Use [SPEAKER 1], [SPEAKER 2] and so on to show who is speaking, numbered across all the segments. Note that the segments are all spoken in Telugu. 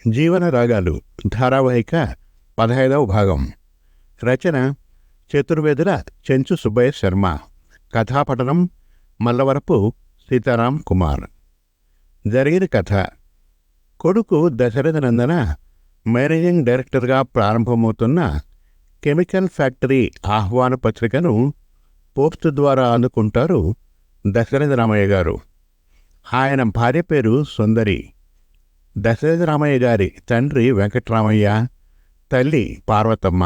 [SPEAKER 1] జీవన రాగాలు ధారావాహిక 15వ భాగం. రచన చతుర్వేదుల చెంచు సుబ్బయ్య శర్మ. కథాపఠనం మల్లవరపు సీతారాం కుమార్. జరిగిన కథ: కొడుకు దశరథ నందన మేనేజింగ్ డైరెక్టర్గా ప్రారంభమవుతున్న కెమికల్ ఫ్యాక్టరీ ఆహ్వాన పత్రికను పోస్ట్ ద్వారా అందుకుంటారు దశరథ రామయ్య గారు. ఆయన భార్య పేరు సుందరి. దశరథ రామయ్య గారి తండ్రి వెంకట్రామయ్య, తల్లి పార్వతమ్మ,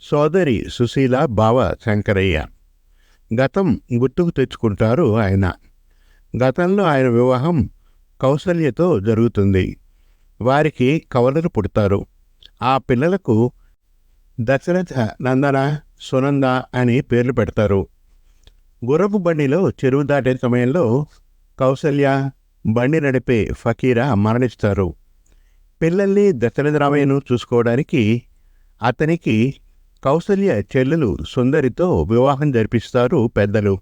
[SPEAKER 1] సోదరి సుశీల, బావ శంకరయ్య. గతం గుర్తుకు తెచ్చుకుంటారు ఆయన. గతంలో ఆయన వివాహం కౌసల్యతో జరుగుతుంది. వారికి కవలలు పుడతారు. ఆ పిల్లలకు దశరథ, నందన, సునంద అని పేర్లు పెడతారు. గుర్రపు బండిలో చెరువు దాటే సమయంలో కౌసల్య, బండి నడిపే ఫకీరా మరణిస్తారు. పిల్లల్ని దశరథరామయ్యను చూసుకోవడానికి అతనికి కౌసల్య చెల్లెలు సుందరితో వివాహం జరిపిస్తారు పెద్దలు.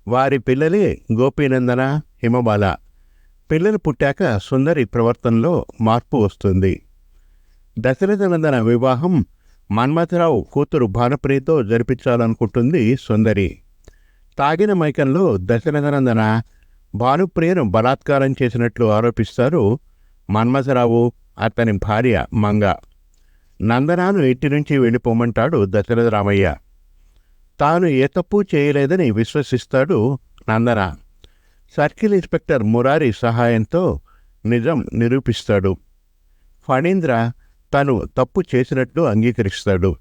[SPEAKER 1] వారి పిల్లలే గోపీనందన, హిమబాల. పిల్లలు పుట్టాక సుందరి ప్రవర్తనలో మార్పు వస్తుంది. దశరథనందన వివాహం మన్మథరావు కూతురు భానుప్రియతో జరిపించాలనుకుంటుంది సుందరి. తాగిన మైకంలో దశరథనందన భానుప్రియను బలాత్కారం చేసినట్లు ఆరోపిస్తారు మన్మథరావు, అతని భార్య మంగ. నందనాను ఇంటి నుంచి వెళ్ళిపోమంటాడు దశరథరామయ్య. తాను ఏ తప్పు చేయలేదని విశ్వసిస్తాడు నందన. సర్కిల్ ఇన్స్పెక్టర్ మురారి సహాయంతో నిజం నిరూపిస్తాడు. ఫణీంద్ర తను తప్పు చేసినట్లు అంగీకరిస్తాడు.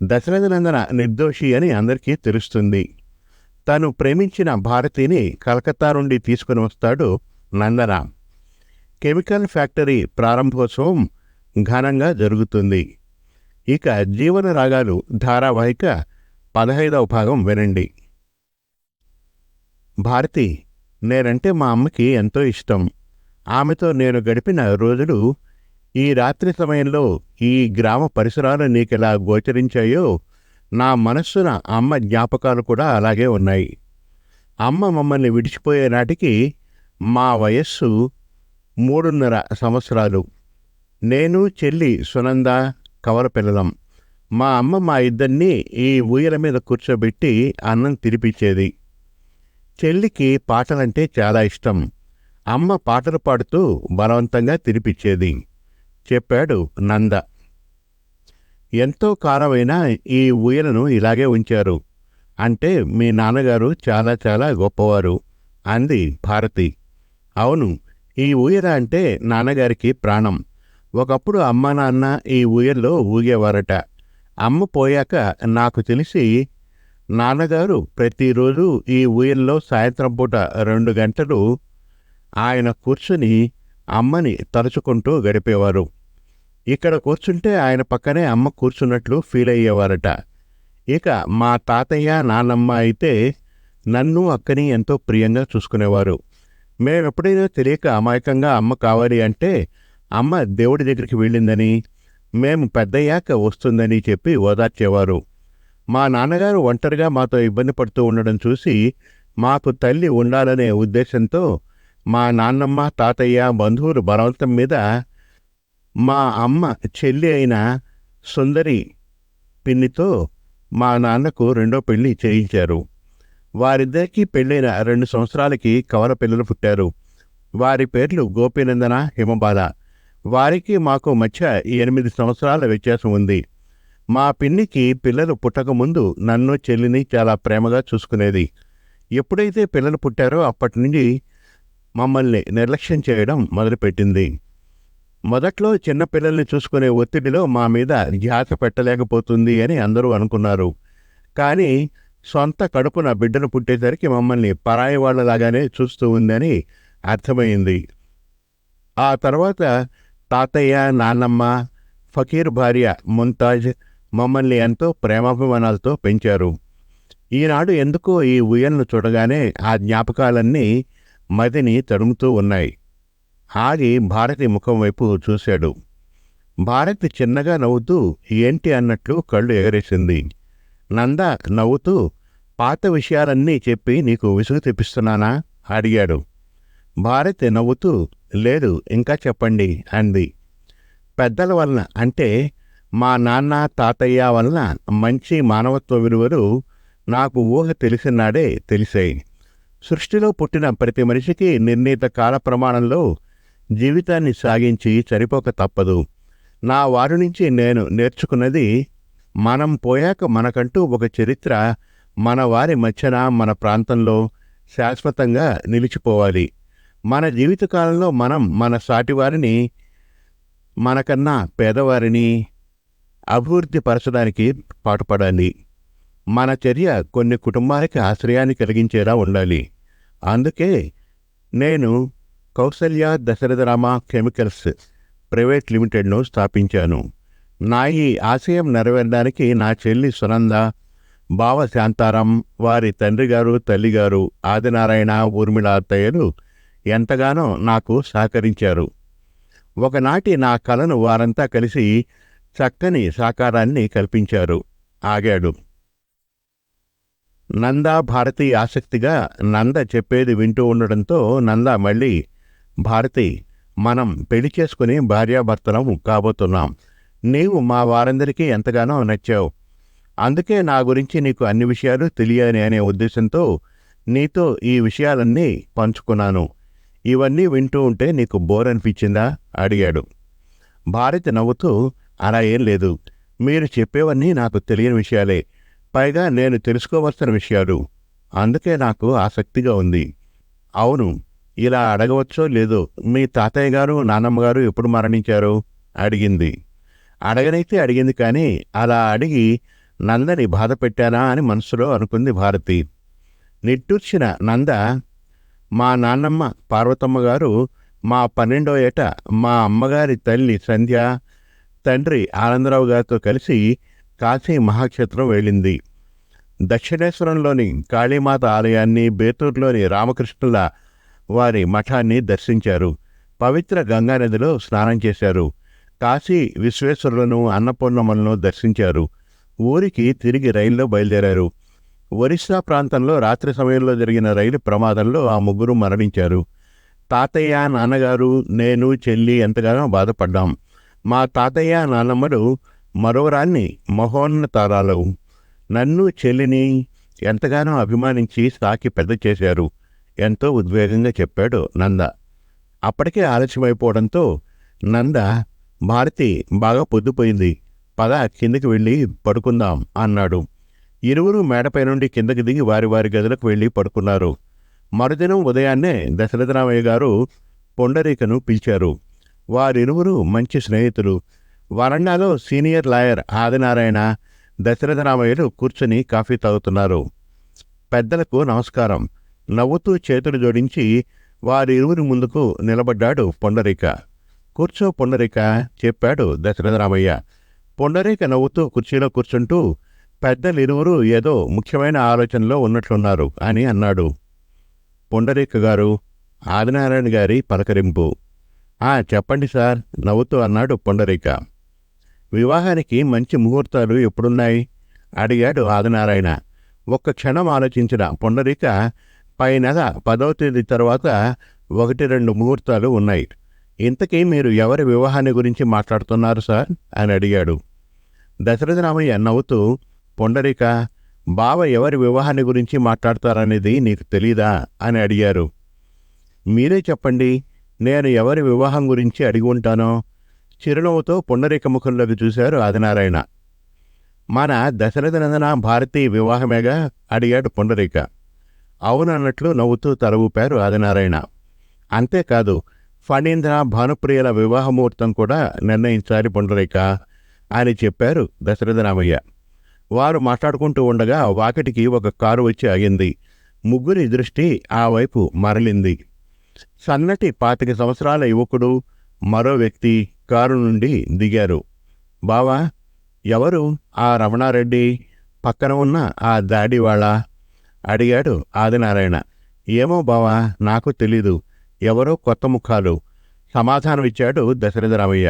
[SPEAKER 1] దశరథనందన నిర్దోషి అని అందరికీ తెలుస్తుంది. తను ప్రేమించిన భారతిని కలకత్తా నుండి తీసుకుని వస్తాడు నందన. కెమికల్ ఫ్యాక్టరీ ప్రారంభోత్సవం ఘనంగా జరుగుతుంది. ఇక జీవన రాగాలు ధారావాహిక 15వ భాగం వినండి. భారతి, నేనంటే మా అమ్మకి ఎంతో ఇష్టం. ఆమెతో నేను గడిపిన రోజులు, ఈ రాత్రి సమయంలో ఈ గ్రామ పరిసరాలు నీకెలా గోచరించాయో నా మనస్సున అమ్మ జ్ఞాపకాలు కూడా అలాగే ఉన్నాయి. అమ్మ మమ్మల్ని విడిచిపోయే నాటికి మా వయస్సు 3.5 సంవత్సరాలు. నేను, చెల్లి సునంద కవల పిల్లలం. మా అమ్మ మా ఇద్దరినీ ఈ ఊయల మీద కూర్చోబెట్టి అన్నం తినిపించేది. చెల్లికి పాటలంటే చాలా ఇష్టం. అమ్మ పాటలు పాడుతూ బలవంతంగా తినిపించేది, చెప్పాడు నంద. ఎంతో కారమైన ఈ ఊయలను ఇలాగే ఉంచారు అంటే మీ నాన్నగారు చాలా చాలా గొప్పవారు, అంది భారతి. అవును, ఈ ఊయల అంటే నాన్నగారికి ప్రాణం. ఒకప్పుడు అమ్మ నాన్న ఈ ఊయల్లో ఊగేవారట. అమ్మ పోయాక నాకు తెలిసి నాన్నగారు ప్రతిరోజు ఈ ఊయల్లో సాయంత్రం పూట 2 గంటలు ఆయన కూర్చుని అమ్మని తలుచుకుంటూ గడిపేవారు. ఇక్కడ కూర్చుంటే ఆయన పక్కనే అమ్మ కూర్చున్నట్లు ఫీల్ అయ్యేవారట. ఇక మా తాతయ్య, నాన్నమ్మ అయితే నన్ను, అక్కని ఎంతో ప్రియంగా చూసుకునేవారు. మేమెప్పుడైనా తెలియక అమాయకంగా అమ్మ కావాలి అంటే అమ్మ దేవుడి దగ్గరికి వెళ్ళిందని, మేము పెద్దయ్యాక వస్తుందని చెప్పి ఓదార్చేవారు. మా నాన్నగారు ఒంటరిగా మాతో ఇబ్బంది పడుతూ ఉండడం చూసి మాకు తల్లి ఉండాలనే ఉద్దేశంతో మా నాన్నమ్మ, తాతయ్య, బంధువులు బలవంతం మీద మా అమ్మ చెల్లి అయిన సుందరి పిన్నితో మా నాన్నకు 2వ పెళ్లి చేయించారు. వారిద్దరికీ పెళ్ళైన 2 సంవత్సరాలకి కవల పిల్లలు పుట్టారు. వారి పేర్లు గోపీనందన, హిమబాల. వారికి మాకు మధ్య 8 సంవత్సరాల వ్యత్యాసం ఉంది. మా పిన్నికి పిల్లలు పుట్టకముందు నన్ను, చెల్లిని చాలా ప్రేమగా చూసుకునేది. ఎప్పుడైతే పిల్లలు పుట్టారో అప్పటి నుండి మమ్మల్ని నిర్లక్ష్యం చేయడం మొదలుపెట్టింది. మొదట్లో చిన్నపిల్లల్ని చూసుకునే ఒత్తిడిలో మా మీద ధ్యాస పెట్టలేకపోతుంది అని అందరూ అనుకున్నారు. కానీ సొంత కడుపున బిడ్డను పుట్టేసరికి మమ్మల్ని పరాయి వాళ్ళలాగానే చూస్తూ ఉందని అర్థమైంది. ఆ తర్వాత తాతయ్య, నాన్నమ్మ, ఫకీర్ భార్య ముంతాజ్ మమ్మల్ని ఎంతో ప్రేమాభిమానాలతో పెంచారు. ఈనాడు ఎందుకో ఈ ఊయలను చూడగానే ఆ జ్ఞాపకాలన్నీ మదిని తడుముతూ ఉన్నాయి. ఆగి భారతి ముఖం వైపు చూశాడు. భారతి చిన్నగా నవ్వుతూ ఏంటి అన్నట్లు కళ్ళు ఎగరేసింది. నంద నవ్వుతూ పాత విషయాలన్నీ చెప్పి నీకు విసుగు తెప్పిస్తున్నానా అడిగాడు. భారతి నవ్వుతూ, లేదు ఇంకా చెప్పండి అంది. పెద్దల వలన అంటే మా నాన్న తాతయ్య వలన మంచి మానవత్వ విలువలు నాకు ఊహ తెలిసినాడే తెలిసాయి. సృష్టిలో పుట్టిన ప్రతి మనిషికి నిర్ణీత కాల ప్రమాణంలో జీవితాన్ని సాగించి చనిపోక తప్పదు. నా వారి నుంచి నేను నేర్చుకున్నది, మనం పోయాక మనకంటూ ఒక చరిత్ర మన వారి మధ్యన మన ప్రాంతంలో శాశ్వతంగా నిలిచిపోవాలి. మన జీవితకాలంలో మనం మన సాటివారిని, మనకన్నా పేదవారిని అభివృద్ధి పరచడానికి పాటుపడాలి. మన చర్య కొన్ని కుటుంబాలకి ఆశ్రయాన్ని కలిగించేలా ఉండాలి. అందుకే నేను కౌసల్య దశరథరామ కెమికల్స్ ప్రైవేట్ లిమిటెడ్ను స్థాపించాను. నా ఈ ఆశయం నెరవేరడానికి నా చెల్లి సునంద, బావ శాంతారాం, వారి తండ్రిగారు తల్లిగారు ఆదినారాయణ ఊర్మిళ అత్తయ్యలు ఎంతగానో నాకు సహకరించారు. ఒకనాటి నా కలను వారంతా కలిసి చక్కని సాకారాన్ని కల్పించారు. ఆగాడు. నంద భారతి ఆసక్తిగా నంద చెప్పేది వింటూ ఉండడంతో నంద మళ్ళీ, భారతి, మనం పెళ్లి చేసుకుని భార్యాభర్తలం కాబోతున్నాం. నీవు మా వారందరికీ ఎంతగానో నచ్చావు. అందుకే నా గురించి నీకు అన్ని విషయాలు తెలియాలి అనే ఉద్దేశంతో నీతో ఈ విషయాలన్నీ పంచుకున్నాను. ఇవన్నీ వింటూ ఉంటే నీకు బోర్ అనిపించిందా అడిగాడు. భారతి నవ్వుతూ, అలా ఏం లేదు. మీరు చెప్పేవన్నీ నాకు తెలియని విషయాలే. పైగా నేను తెలుసుకోవలసిన విషయాలు. అందుకే నాకు ఆసక్తిగా ఉంది. అవును, ఇలా అడగవచ్చో లేదో, మీ తాతయ్య గారు నాన్నమ్మగారు ఎప్పుడు మరణించారు అడిగింది. అడగనైతే అడిగింది, కానీ అలా అడిగి నందని బాధ పెట్టానా అని మనసులో అనుకుంది భారతి. నిట్టూర్చిన నంద, మా నాన్నమ్మ పార్వతమ్మ గారు మా 12వ ఏట మా అమ్మగారి తల్లి సంధ్య, తండ్రి ఆనందరావు గారితో కలిసి కాశీ మహాక్షేత్రం వెళ్ళింది. దక్షిణేశ్వరంలోని కాళీమాత ఆలయాన్ని, బేతూరులోని రామకృష్ణుల వారి మఠాన్ని దర్శించారు. పవిత్ర గంగానదిలో స్నానం చేశారు. కాశీ విశ్వేశ్వరులను, అన్నపూర్ణమ్మలను దర్శించారు. ఊరికి తిరిగి రైల్లో బయలుదేరారు. ఒరిస్సా ప్రాంతంలో రాత్రి సమయంలో జరిగిన రైలు ప్రమాదంలో ఆ ముగ్గురు మరణించారు. తాతయ్య, నాన్నగారు, నేను, చెల్లి ఎంతగానో బాధపడ్డాం. మా తాతయ్య నాన్నమ్మలు మరోరాన్ని మహోన్నతారాలు. నన్ను, చెల్లిని ఎంతగానో అభిమానించి సాకి పెద్ద చేశారు. ఎంతో ఉద్వేగంగా చెప్పాడు నంద. అప్పటికే ఆలస్యమైపోవడంతో నంద, భారతి బాగా పొద్దుపోయింది, పద కిందకి వెళ్ళి పడుకుందాం అన్నాడు. ఇరువురు మేడపై నుండి కిందకి దిగి వారి వారి గదులకు వెళ్ళి పడుకున్నారు. మరుదినం ఉదయాన్నే దశరథరామయ్య గారు పొండరీకను పిలిచారు. వారిరువురు మంచి స్నేహితులు. వరండాలో సీనియర్ లాయర్ ఆదినారాయణ, దశరథరామయ్యలు కూర్చొని కాఫీ తాగుతున్నారు. పెద్దలకు నమస్కారం. నవ్వుతూ చేతులు జోడించి వారిరువురి ముందుకు నిలబడ్డాడు పొండరీక. కూర్చో పొండరీక, చెప్పాడు దశరథరామయ్య. పొండరీక నవ్వుతూ కుర్చీలో కూర్చుంటూ, పెద్దలిరువురు ఏదో ముఖ్యమైన ఆలోచనలో ఉన్నట్లున్నారు అని అన్నాడు. పొండరీక గారు, ఆదినారాయణ గారి పలకరింపు. చెప్పండి సార్, నవ్వుతూ అన్నాడు పొండరీక. వివాహానికి మంచి ముహూర్తాలు ఎప్పుడున్నాయి అడిగాడు ఆదినారాయణ. ఒక్క క్షణం ఆలోచించిన పొండరీక, పై నెల 10వ తేదీ తర్వాత 1-2 ముహూర్తాలు ఉన్నాయి. ఇంతకీ మీరు ఎవరి వివాహాన్ని గురించి మాట్లాడుతున్నారు సార్ అని అడిగాడు. దశరథరామయ్య నవ్వుతూ, పొండరీక, బావ ఎవరి వివాహాన్ని గురించి మాట్లాడతారనేది నీకు తెలీదా అని అడిగారు. మీరే చెప్పండి, నేను ఎవరి వివాహం గురించి అడిగి ఉంటానో. చిరునవ్వుతో పొండరీక ముఖంలోకి చూశారు ఆదినారాయణ. మన దశరథనందన భారతి వివాహమేగా అడిగాడు పొండరీక. అవునన్నట్లు నవ్వుతూ తల ఊపారు ఆదినారాయణ. అంతేకాదు, ఫణీంద్ర భానుప్రియల వివాహముహూర్తం కూడా నిర్ణయించాలి పొండరీక అని చెప్పారు దశరథరామయ్య. వారు మాట్లాడుకుంటూ ఉండగా వాకిటికి ఒక కారు వచ్చి ఆగింది. ముగ్గురి దృష్టి ఆ వైపు మరలింది. సన్నటి 25 సంవత్సరాల యువకుడు, మరో వ్యక్తి కారు నుండి దిగారు. బావా, ఎవరు ఆ రమణారెడ్డి, పక్కన ఉన్న ఆ దాడివాళ అడిగాడు ఆదినారాయణ. ఏమో బావా, నాకు తెలీదు, ఎవరో కొత్త ముఖాలు సమాధానమిచ్చాడు దశరథరామయ్య.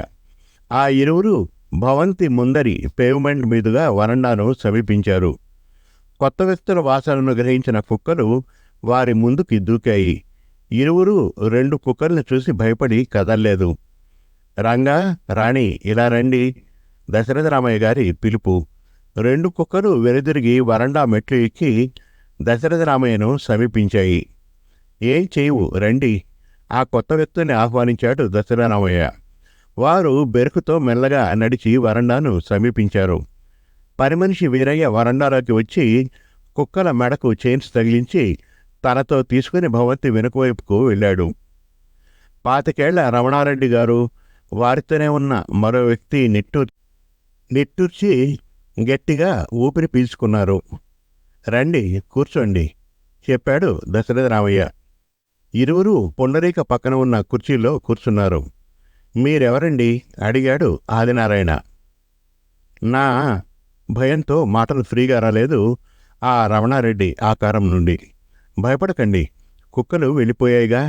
[SPEAKER 1] ఆ ఇరువురు భవంతి ముందరి పేవ్మెంట్ మీదుగా వరండాను సమీపించారు. కొత్త వ్యక్తుల వాసనను గ్రహించిన కుక్కలు వారి ముందుకి దూకాయి. ఇరువురు 2 కుక్కల్ని చూసి భయపడి కదల్లేదు. రంగా, రాణి ఇలా రండి, దశరథరామయ్య గారి పిలుపు. 2 కుక్కలు వెనుదిరిగి వరండా మెట్లు ఎక్కి దశరథరామయ్యను సమీపించాయి. ఏం చేయవు రండి, ఆ కొత్త వ్యక్తిని ఆహ్వానించాడు దశరథరామయ్య. వారు బెరుకుతో మెల్లగా నడిచి వరండాను సమీపించారు. పనిమనిషి వీరయ్య వరండాలోకి వచ్చి కుక్కల మెడకు చైన్స్ తగిలించి తనతో తీసుకుని భవంతి వెనుకవైపుకు వెళ్ళాడు. 25 రమణారెడ్డి గారు, వారితోనే ఉన్న మరో వ్యక్తి నిట్టూర్చి గట్టిగా ఊపిరి పీల్చుకున్నారు. రండి కూర్చోండి, చెప్పాడు దశరథరామయ్య. ఇరువురు పుండరీక పక్కన ఉన్న కుర్చీలో కూర్చున్నారు. మీరెవరండి అడిగాడు ఆదినారాయణ. నా భయంతో మాటలు ఫ్రీగా రాలేదు ఆ రమణారెడ్డి ఆకారం నుండి. భయపడకండి, కుక్కలు వెళ్ళిపోయాయిగా,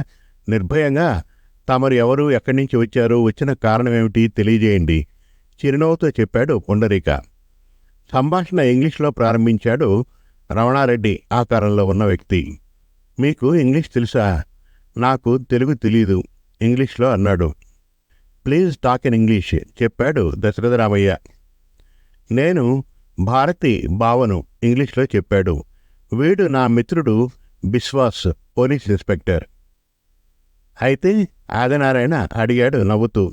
[SPEAKER 1] నిర్భయంగా తమరు ఎవరు, ఎక్కడి నుంచి వచ్చారు, వచ్చిన కారణమేమిటి తెలియజేయండి, చిరునవ్వుతో చెప్పాడు పుండరీక. సంభాషణ ఇంగ్లీష్లో ప్రారంభించాడు రమణారెడ్డి ఆకారంలో ఉన్న వ్యక్తి. మీకు ఇంగ్లీష్ తెలుసా? నాకు తెలుగు తెలీదు, ఇంగ్లీష్లో అన్నాడు. ప్లీజ్ టాక్ ఇన్ ఇంగ్లీష్, చెప్పాడు దశరథరామయ్య. నేను భారతి బావను, ఇంగ్లీష్లో చెప్పాడు. వీడు నా మిత్రుడు బిశ్వాస్, పోలీస్ ఇన్స్పెక్టర్. అయితే ఆదినారాయణ అడిగాడు నవ్వుతూ.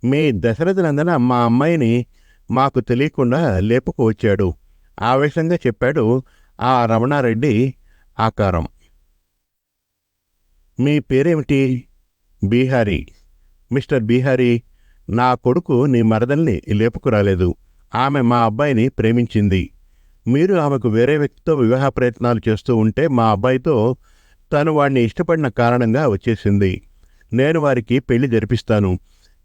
[SPEAKER 1] మీ దశరథనందన మా అమ్మాయిని మాకు తెలియకుండా లేపుకు వచ్చాడు, ఆవేశంగా చెప్పాడు ఆ రమణారెడ్డి ఆకారం. మీ పేరేమిటి? బీహారీ. మిస్టర్ బీహారీ, నా కొడుకు నీ మరదల్ని లేపుకురాలేదు, ఆమె మా అబ్బాయిని ప్రేమించింది. మీరు ఆమెకు వేరే వ్యక్తితో వివాహ ప్రయత్నాలు చేస్తూ ఉంటే మా అబ్బాయితో తను వాణ్ణి ఇష్టపడిన కారణంగా వచ్చేసింది. నేను వారికి పెళ్లి జరిపిస్తాను,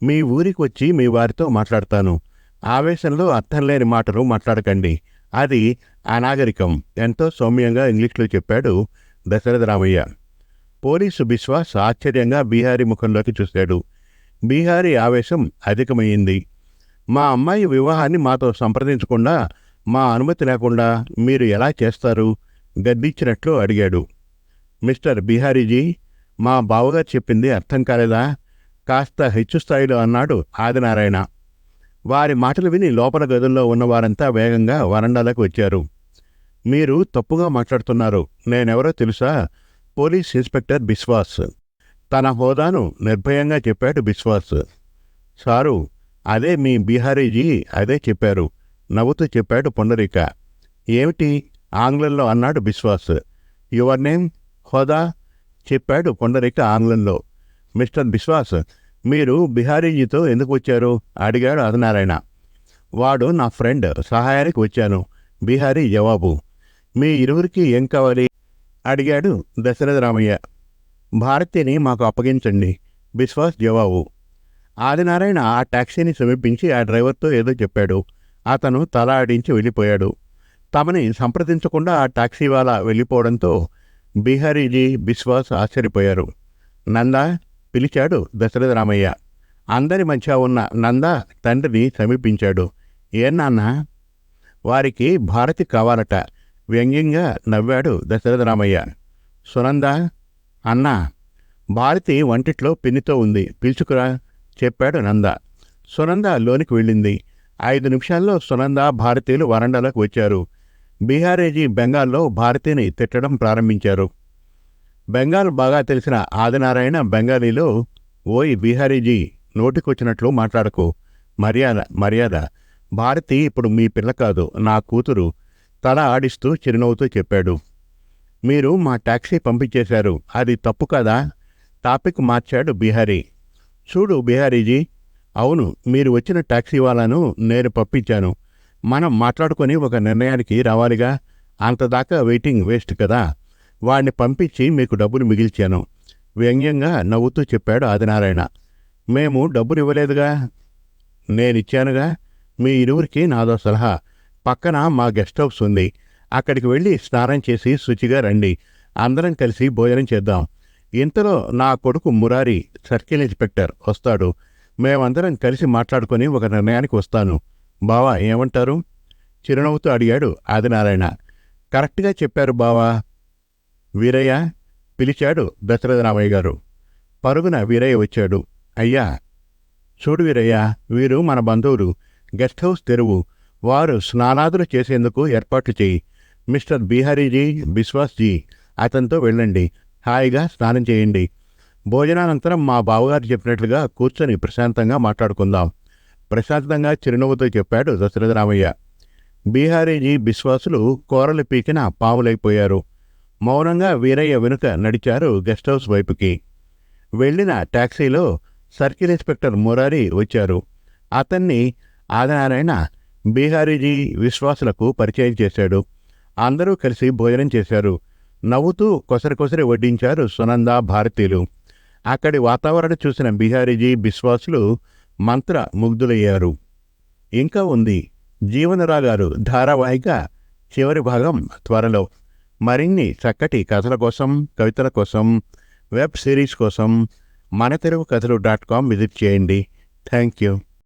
[SPEAKER 1] మీ ఊరికి వచ్చి మీ వారితో మాట్లాడతాను. ఆవేశంలో అర్థం లేని మాటలు మాట్లాడకండి, అది అనాగరికం, ఎంతో సౌమ్యంగా ఇంగ్లీష్లో చెప్పాడు దశరథరామయ్య. పోలీసు బిశ్వాస్ ఆశ్చర్యంగా బీహారీ ముఖంలోకి చూశాడు. బీహారీ ఆవేశం అధికమయ్యింది. మా అమ్మాయి వివాహాన్ని మాతో సంప్రదించకుండా, మా అనుమతి లేకుండా మీరు ఎలా చేస్తారు? గద్దించినట్లు అడిగాడు. మిస్టర్ బీహారీజీ, మా బావగారు చెప్పింది అర్థం కాలేదా? కాస్త హెచ్చు స్థాయిలో అన్నాడు ఆదినారాయణ. వారి మాటలు విని లోపల గదుల్లో ఉన్నవారంతా వేగంగా వరండాలకు వచ్చారు. మీరు తప్పుగా మాట్లాడుతున్నారు, నేనెవరో తెలుసా? పోలీస్ ఇన్స్పెక్టర్ బిశ్వాస్, తన హోదాను నిర్భయంగా చెప్పాడు బిశ్వాస్. సారు, అదే మీ బీహారీజీ అదే చెప్పారు, నవ్వుతూ చెప్పాడు పుండరీక. ఏమిటి? ఆంగ్లంలో అన్నాడు బిశ్వాస్. Your name? హోదా, చెప్పాడు పుండరీక ఆంగ్లంలో. మిస్టర్ బిశ్వాస్, మీరు బిహారీజీతో ఎందుకు వచ్చారు అడిగాడు ఆదినారాయణ. వాడు నా ఫ్రెండ్, సహాయానికి వచ్చాను, బీహారీ జవాబు. మీ ఇరువురికి ఏం కావాలి అడిగాడు దశరథరామయ్య. భారతిని మాకు అప్పగించండి, బిశ్వాస్ జవాబు. ఆదినారాయణ ఆ టాక్సీని సమీపించి ఆ డ్రైవర్తో ఏదో చెప్పాడు. అతను తల ఆడించి వెళ్ళిపోయాడు. తమని సంప్రదించకుండా ఆ టాక్సీవాలా వెళ్ళిపోవడంతో బీహారీజీ, బిశ్వాస్ ఆశ్చర్యపోయారు. నందా, పిలిచాడు దశరథరామయ్య. అందరి మధ్య ఉన్న నందా తండ్రిని సమీపించాడు. ఏం నాన్న? వారికి భారతి కావాలట, వ్యంగ్యంగా నవ్వాడు దశరథరామయ్య. సునందా? అన్నా, భారతి వంటిట్లో పిన్నితో ఉంది, పిలుచుకురా, చెప్పాడు నంద. సునంద లోనికి వెళ్ళింది. 5 నిమిషాల్లో సునంద, భారతీయులు వరండాలోకి వచ్చారు. బీహారీజీ బెంగాల్లో భారతిని తిట్టడం ప్రారంభించారు. బెంగాల్ బాగా తెలిసిన ఆదినారాయణ బెంగాలీలో, ఓయ్ బీహారీజీ, నోటికొచ్చినట్లు మాట్లాడకు, మర్యాద మర్యాద, భారతి ఇప్పుడు మీ పిల్ల కాదు, నా కూతురు, తల ఆడిస్తూ చిరునవ్వుతూ చెప్పాడు. మీరు మా టాక్సీ పంపించేశారు, అది తప్పు కదా? టాపిక్ మార్చాడు బీహారీ. చూడు బీహారీజీ, అవును, మీరు వచ్చిన టాక్సీ వాళ్ళను నేను పంపించాను, మనం మాట్లాడుకొని ఒక నిర్ణయానికి రావాలిగా, అంతదాకా వెయిటింగ్ వేస్ట్ కదా, వాణ్ణి పంపించి మీకు డబ్బులు మిగిల్చాను, వ్యంగ్యంగా నవ్వుతూ చెప్పాడు ఆదినారాయణ. మేము డబ్బులు ఇవ్వలేదుగా. నేనిచ్చానుగా. మీ ఇరువురికి నాదో సలహా, పక్కన మా గెస్ట్ హౌస్ ఉంది, అక్కడికి వెళ్ళి స్నానం చేసి శుచిగా రండి, అందరం కలిసి భోజనం చేద్దాం. ఇంతలో నా కొడుకు మురారి, సర్కిల్ ఇన్స్పెక్టర్ వస్తాడు, మేమందరం కలిసి మాట్లాడుకొని ఒక నిర్ణయానికి వస్తాను. బావా ఏమంటారు? చిరునవ్వుతూ అడిగాడు ఆదినారాయణ. కరెక్ట్గా చెప్పారు బావా. వీరయ్య, పిలిచాడు దశరథరామయ్య గారు. పరుగున వీరయ్య వచ్చాడు. అయ్యా, చూడు వీరయ్య, వీరు మన బంధువులు, గెస్ట్ హౌస్ తెరువు. వారు స్నానాదులు చేసేందుకు ఏర్పాట్లు చేయి. మిస్టర్ బీహారీజీ, బిశ్వాస్జీ, అతనితో వెళ్ళండి. హాయిగా స్నానం చేయండి. భోజనానంతరం మా బావగారు చెప్పినట్లుగా కూర్చొని ప్రశాంతంగా మాట్లాడుకుందాం. ప్రశాంతంగా చిరునవ్వుతో చెప్పాడు దశరథరామయ్య. బీహారీజీ, బిశ్వాసులు కూరలు పీకిన పావులైపోయారు. మౌనంగా వీరయ్య వెనుక నడిచారు గెస్ట్ హౌస్ వైపుకి. వెళ్ళిన టాక్సీలో సర్కిల్ ఇన్స్పెక్టర్ మురారి వచ్చారు. అతన్ని ఆదినారాయణ బీహారీజీ, విశ్వాసులకు పరిచయం చేశాడు. అందరూ కలిసి భోజనం చేశారు. నవ్వుతూ కొసరి వడ్డించారు సునంద, భారతీయులు. అక్కడి వాతావరణం చూసిన బీహారీజీ, బిశ్వాసులు మంత్ర ముగ్ధులయ్యారు. ఇంకా ఉంది జీవనరాగాలు ధారావాహిక చివరి భాగం త్వరలో. మరిన్ని చక్కటి కథల కోసం, కవితల కోసం, వెబ్ సిరీస్ కోసం మనతెలుగుకథలు.com విజిట్ చేయండి. Thank you.